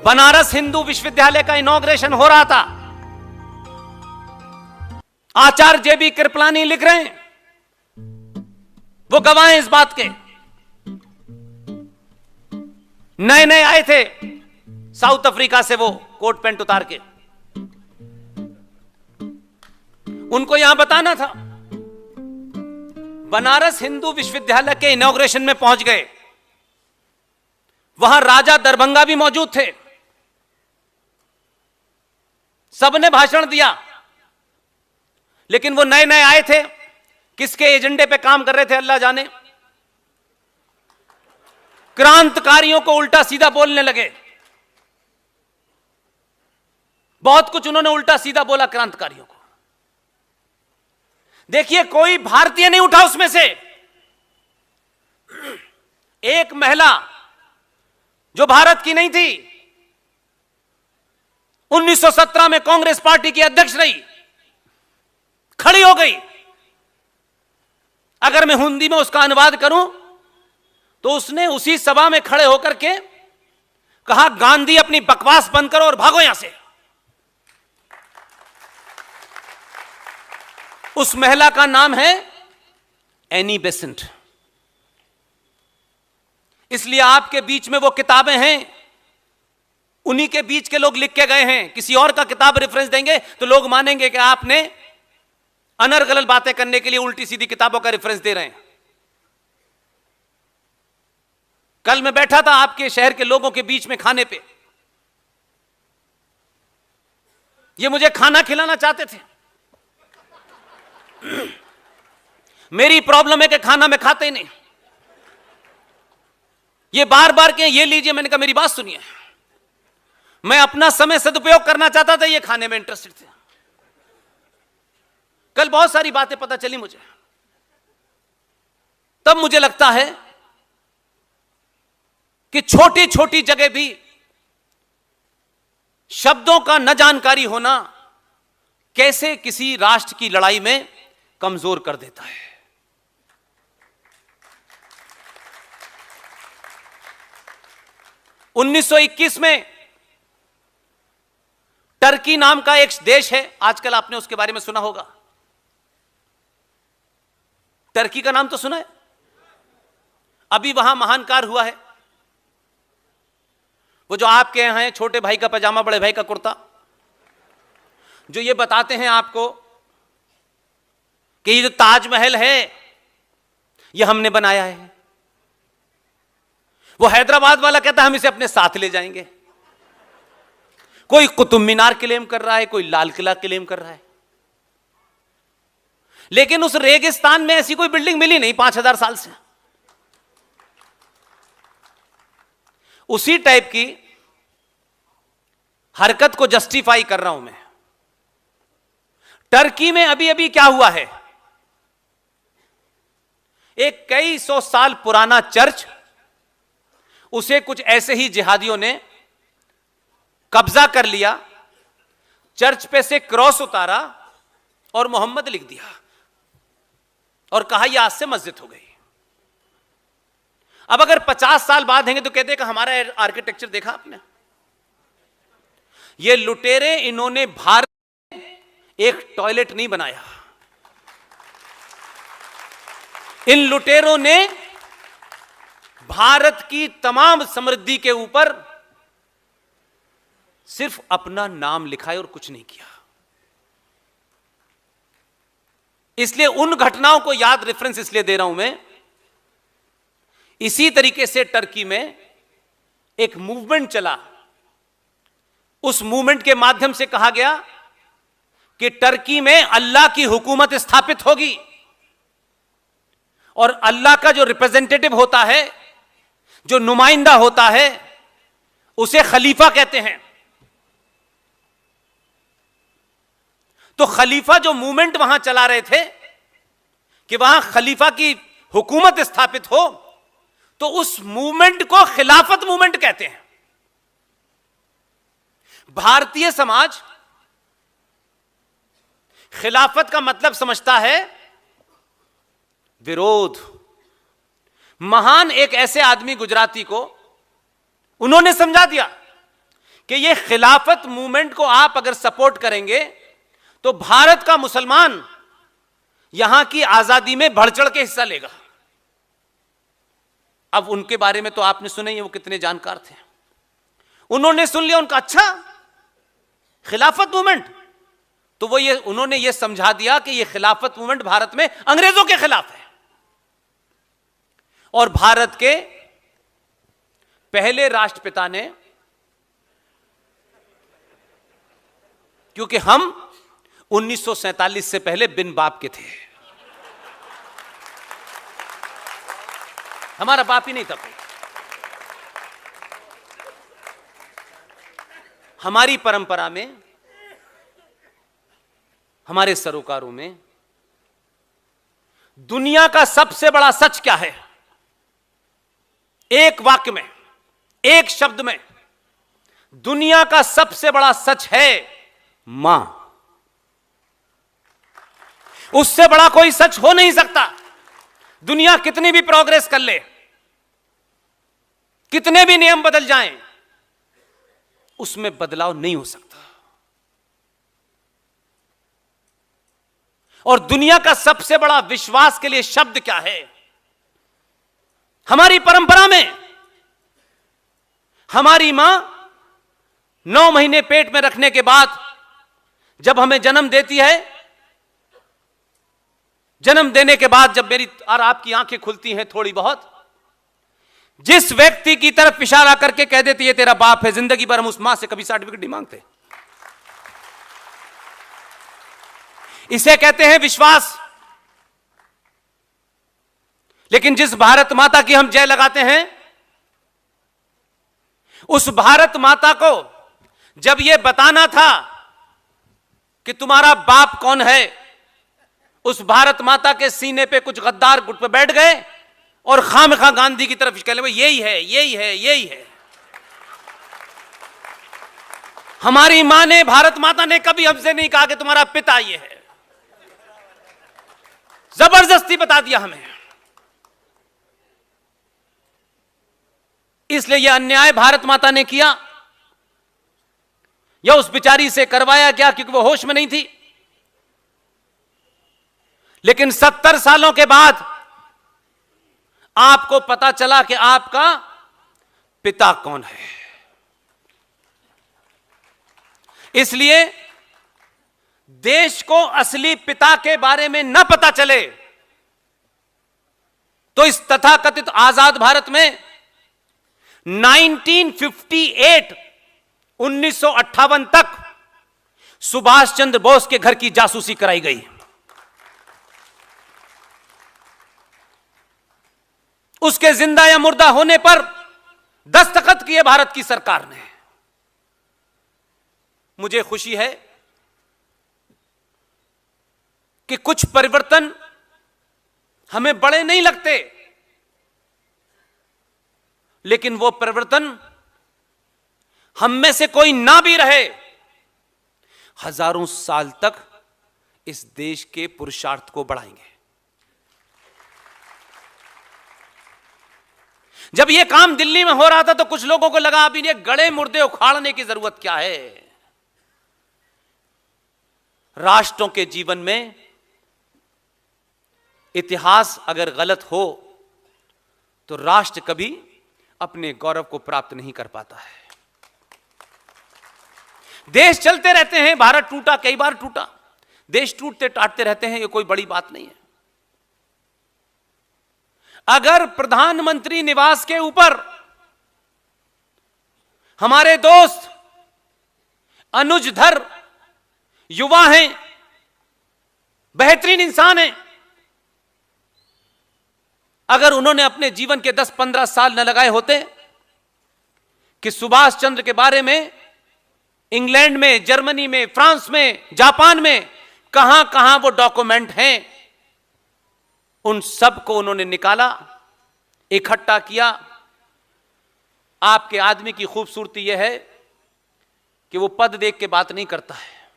बनारस हिंदू विश्वविद्यालय का इनॉग्रेशन हो रहा था। आचार्य जेबी कृपलानी लिख रहे हैं, वो गवाह हैं इस बात के। नए नए आए थे साउथ अफ्रीका से, वो कोट पैंट उतार के, उनको यहां बताना था। बनारस हिंदू विश्वविद्यालय के इनॉग्रेशन में पहुंच गए, वहां राजा दरभंगा भी मौजूद थे, सबने भाषण दिया। लेकिन वो नए नए आए थे, किसके एजेंडे पे काम कर रहे थे अल्लाह जाने। क्रांतिकारियों को उल्टा सीधा बोलने लगे, बहुत कुछ उन्होंने उल्टा सीधा बोला क्रांतिकारियों को। देखिए, कोई भारतीय नहीं उठा उसमें से। एक महिला जो भारत की नहीं थी, 1917 में कांग्रेस पार्टी की अध्यक्ष रही, खड़ी हो गई। अगर मैं हिंदी में उसका अनुवाद करूं तो उसने उसी सभा में खड़े होकर के कहा, गांधी अपनी बकवास बंद करो और भागो यहां से। उस महिला का नाम है एनी बेसेंट। इसलिए आपके बीच में वो किताबें हैं, उन्हीं के बीच के लोग लिख के गए हैं। किसी और का किताब रेफरेंस देंगे तो लोग मानेंगे कि आपने अनर्गल बातें करने के लिए उल्टी सीधी किताबों का रेफरेंस दे रहे हैं। कल मैं बैठा था आपके शहर के लोगों के बीच में खाने पे, ये मुझे खाना खिलाना चाहते थे। मेरी प्रॉब्लम है कि खाना मैं खाते ही नहीं। ये बार बार के ये लीजिए, मैंने कहा मेरी बात सुनिए, मैं अपना समय सदुपयोग करना चाहता था, ये खाने में इंटरेस्टेड थे। कल बहुत सारी बातें पता चली मुझे, तब मुझे लगता है कि छोटी छोटी जगह भी शब्दों का न जानकारी होना कैसे किसी राष्ट्र की लड़ाई में कमजोर कर देता है। उन्नीस 1921 में टर्की नाम का एक देश है, आजकल आपने उसके बारे में सुना होगा। टर्की का नाम तो सुना है। अभी वहां महान कार्य हुआ है, वो जो आपके यहां है, छोटे भाई का पजामा बड़े भाई का कुर्ता, जो ये बताते हैं आपको कि ये जो ताजमहल है ये हमने बनाया है। वो हैदराबाद वाला कहता है हम इसे अपने साथ ले जाएंगे। कोई कुतुब मीनार क्लेम कर रहा है, कोई लाल किला क्लेम कर रहा है। लेकिन उस रेगिस्तान में ऐसी कोई बिल्डिंग मिली नहीं 5000 साल से। उसी टाइप की हरकत को जस्टिफाई कर रहा हूं मैं। टर्की में अभी अभी क्या हुआ है, एक कई सौ साल पुराना चर्च, उसे कुछ ऐसे ही जिहादियों ने कब्जा कर लिया। चर्च पे से क्रॉस उतारा और मोहम्मद लिख दिया और कहा यह आज से मस्जिद हो गई। अब अगर 50 साल बाद देंगे तो कहते कि हमारा आर्किटेक्चर देखा आपने। ये लुटेरे, इन्होंने भारत में एक टॉयलेट नहीं बनाया। इन लुटेरों ने भारत की तमाम समृद्धि के ऊपर सिर्फ अपना नाम लिखा है और कुछ नहीं किया। इसलिए उन घटनाओं को याद रेफरेंस इसलिए दे रहा हूं मैं। इसी तरीके से टर्की में एक मूवमेंट चला, उस मूवमेंट के माध्यम से कहा गया कि टर्की में अल्लाह की हुकूमत स्थापित होगी और अल्लाह का जो रिप्रेजेंटेटिव होता है, जो नुमाइंदा होता है, उसे खलीफा कहते हैं। तो खलीफा जो मूवमेंट वहां चला रहे थे कि वहां खलीफा की हुकूमत स्थापित हो, तो उस मूवमेंट को खिलाफत मूवमेंट कहते हैं। भारतीय समाज खिलाफत का मतलब समझता है विरोध। महान एक ऐसे आदमी गुजराती को उन्होंने समझा दिया कि ये खिलाफत मूवमेंट को आप अगर सपोर्ट करेंगे तो भारत का मुसलमान यहां की आजादी में बढ़ चढ़ के हिस्सा लेगा। अब उनके बारे में तो आपने सुना ही है, वो कितने जानकार थे। उन्होंने सुन लिया, उनका अच्छा खिलाफत मूवमेंट, तो उन्होंने ये समझा दिया कि ये खिलाफत मूवमेंट भारत में अंग्रेजों के खिलाफ है। और भारत के पहले राष्ट्रपिता ने, क्योंकि हम 1947 से पहले बिन बाप के थे, हमारा बाप ही नहीं था कोई। हमारी परंपरा में, हमारे सरोकारों में दुनिया का सबसे बड़ा सच क्या है? एक वाक्य में, एक शब्द में, दुनिया का सबसे बड़ा सच है मां। उससे बड़ा कोई सच हो नहीं सकता। दुनिया कितनी भी प्रोग्रेस कर ले, कितने भी नियम बदल जाएं, उसमें बदलाव नहीं हो सकता। और दुनिया का सबसे बड़ा विश्वास के लिए शब्द क्या है? हमारी परंपरा में हमारी मां 9 महीने पेट में रखने के बाद जब हमें जन्म देती है, जन्म देने के बाद जब मेरी और आपकी आंखें खुलती हैं थोड़ी बहुत, जिस व्यक्ति की तरफ इशारा करके कह देती है तेरा बाप है, जिंदगी भर हम उस मां से कभी सर्टिफिकेट नहीं मांगते। इसे कहते हैं विश्वास। लेकिन जिस भारत माता की हम जय लगाते हैं, उस भारत माता को जब यह बताना था कि तुम्हारा बाप कौन है, उस भारत माता के सीने पे कुछ गद्दार गुट पे बैठ गए और खामखा गांधी की तरफ कह ले यही है, यही है, यही है। हमारी मां ने, भारत माता ने कभी हमसे नहीं कहा कि तुम्हारा पिता ये है। जबरदस्ती बता दिया हमें। इसलिए यह अन्याय भारत माता ने किया, या उस बेचारी से करवाया गया क्योंकि वो होश में नहीं थी। लेकिन 70 सालों के बाद आपको पता चला कि आपका पिता कौन है। इसलिए देश को असली पिता के बारे में न पता चले तो इस तथाकथित आजाद भारत में 1958 तक सुभाष चंद्र बोस के घर की जासूसी कराई गई। उसके जिंदा या मुर्दा होने पर दस्तखत किए भारत की सरकार ने। मुझे खुशी है कि कुछ परिवर्तन हमें बड़े नहीं लगते, लेकिन वो परिवर्तन हम में से कोई ना भी रहे, हजारों साल तक इस देश के पुरुषार्थ को बढ़ाएंगे। जब यह काम दिल्ली में हो रहा था तो कुछ लोगों को लगा अभी ये गड़े मुर्दे उखाड़ने की जरूरत क्या है। राष्ट्रों के जीवन में इतिहास अगर गलत हो तो राष्ट्र कभी अपने गौरव को प्राप्त नहीं कर पाता है। देश चलते रहते हैं, भारत टूटा, कई बार टूटा, देश टूटते टाटते रहते हैं, ये कोई बड़ी बात नहीं है। अगर प्रधानमंत्री निवास के ऊपर हमारे दोस्त अनुज धर युवा हैं, बेहतरीन इंसान हैं, अगर उन्होंने अपने जीवन के 10-15 साल न लगाए होते कि सुभाष चंद्र के बारे में इंग्लैंड में, जर्मनी में, फ्रांस में, जापान में कहां कहां वो डॉक्यूमेंट हैं, उन सब को उन्होंने निकाला, इकट्ठा किया। आपके आदमी की खूबसूरती यह है कि वो पद देख के बात नहीं करता है।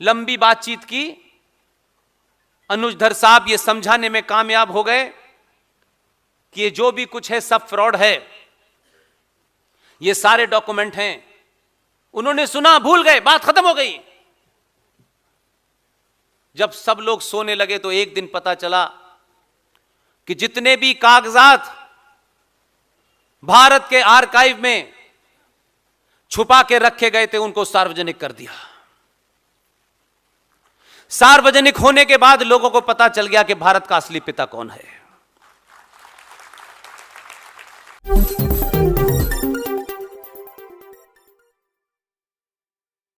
लंबी बातचीत की, अनुज धर साहब ये समझाने में कामयाब हो गए कि ये जो भी कुछ है सब फ्रॉड है। ये सारे डॉक्यूमेंट हैं। उन्होंने सुना, भूल गए, बात खत्म हो गई। जब सब लोग सोने लगे तो एक दिन पता चला कि जितने भी कागजात भारत के आर्काइव में छुपा के रखे गए थे उनको सार्वजनिक कर दिया। सार्वजनिक होने के बाद लोगों को पता चल गया कि भारत का असली पिता कौन है।